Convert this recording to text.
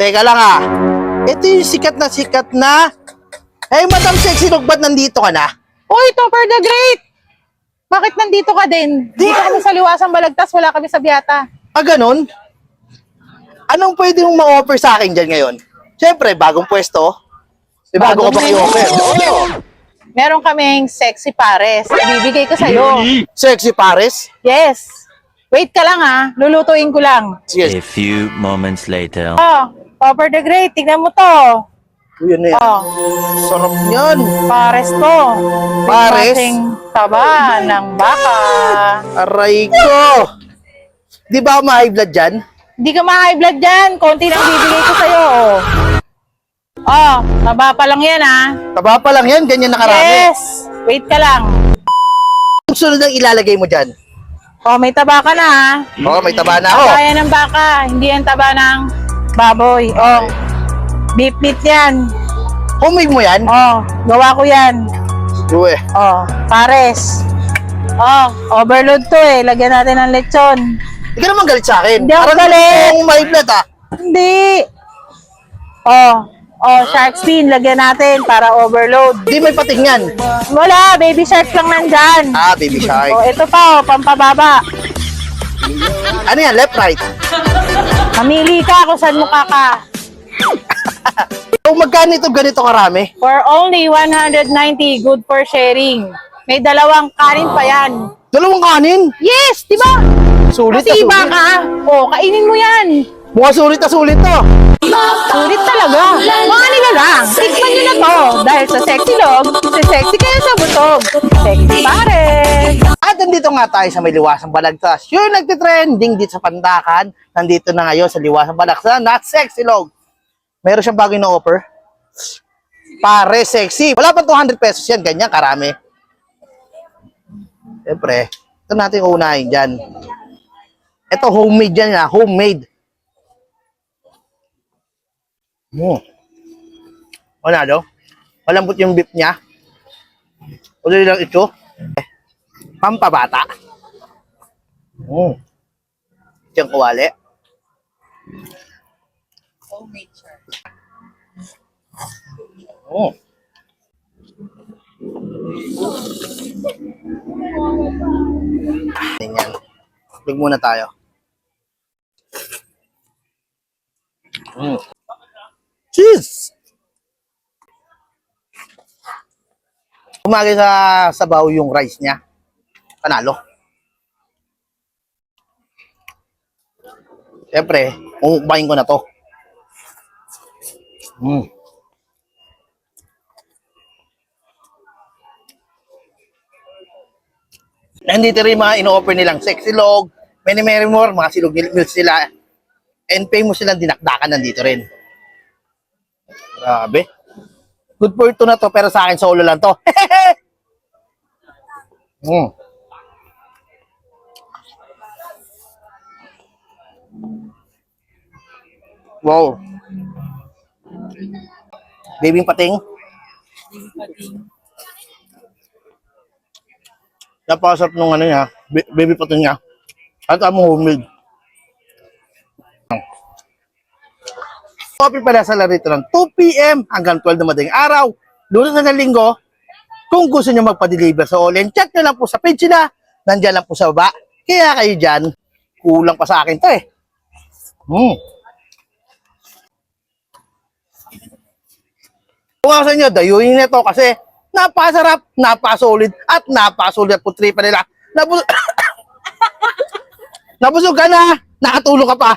Teka lang ah. Ito yung sikat na. Hey, Madam Sexy Dog, ba't nandito ka na? Uy, Topper the Great! Bakit nandito ka din? Dito kami sa Liwasang Balagtas, wala kami sa Biata. Ah, ganun? Anong pwede mong ma-offer sa akin dyan ngayon? Siyempre, bagong pwesto. Bago ka ba i-offer? Oo. Meron kaming sexy pares. Ibibigay ko sa'yo. Sexy Pares? Yes. Wait ka lang ha. Lulutuin ko lang. Sige. A few moments later. Oh, Topper the Great, tignan mo to. Yun na yan. Oh, Sarap yan. pares to. Pares? Kasing taba ng baka. Aray ko. Di ba ma-high blood dyan? Hindi ka ma-high blood dyan. Konti lang bibigay ko sa'yo. Oh, taba pa lang yan ha. Taba pa lang yan, ganyan na karami. Yes. Wait ka lang. Ang sunod ang ilalagay mo dyan? Oh, may taba ka na ha. Oo, may taba na ako. Taba yan ng baka, hindi yan taba ng baboy. Oh, beef meat yan. Homemade mo yan? Oh, gawa ko yan. Uwe. Oh, pares. Oh, overload to eh. Lagyan natin ng lechon. Hindi ka naman galit sa akin. Hindi ako galit. Parang may blood ah. Hindi. Oh, shark fin. Lagyan natin para overload. Hindi may pating yan. Wala, baby shark lang nandyan. Ah, baby shark. Oh, ito pa, oh, pampababa. Ano yan? Left, right? Mamili ka kung saan mo kaka. So, magkano ito ganito karami? For only 190, good for sharing. May dalawang kanin pa yan. Dalawang kanin? Yes, di ba? Sulit na Kasi iba sulit. ka. Oh, kainin mo yan. Mukhang sulit na sulit to. Sulit talaga. Mga nila lang. Tikman nyo na to. Dahil sa sexy log, si sexy kaya sa butog. Sexy pare. At nandito nga tayo sa may Liwasang Balagtas. Yung nagtitrending dito sa Pandakan. Nandito na ngayon sa Liwasang Balagtas. Not sexy log. Meron siyang bagay na offer. Pare, sexy. Wala pa 200 pesos yan. Ganyan, karami. Siyempre, ito natin uunahin dyan. Ito, homemade yan ha. Homemade. Wala daw. Malambot yung beef niya. Ulit lang ito. Pampabata. Siyang kuwali. Ganyan. Lig muna tayo. Cheese! Umagay sa sabaw yung rice niya. Panalo. Siyempre, umukbayin ko na to. Nandito rin mga ino-offer nilang sexy log, many more, mga silog meals sila. And famous silang dinakdakan nandito rin. Grabe. Good for ito na to, pero sa akin solo lang to. Wow. Baby pating. Napasap nung ano niya, baby pating niya. At amo homemade. Open pala sa larito ng 2 p.m. hanggang 12 na madaling araw, Lunes hanggang Linggo. Kung gusto niyo magpa-deliver sa All-in, chat nyo lang po sa page nila. Nandiyan lang po sa baba. Kaya kayo dyan, kulang pa sa akin to eh. Kung ako sa inyo, dayuin nito kasi napasarap, napasolid, at napasulit po tripa nila. Nabusog ka na, nakatulog ka pa.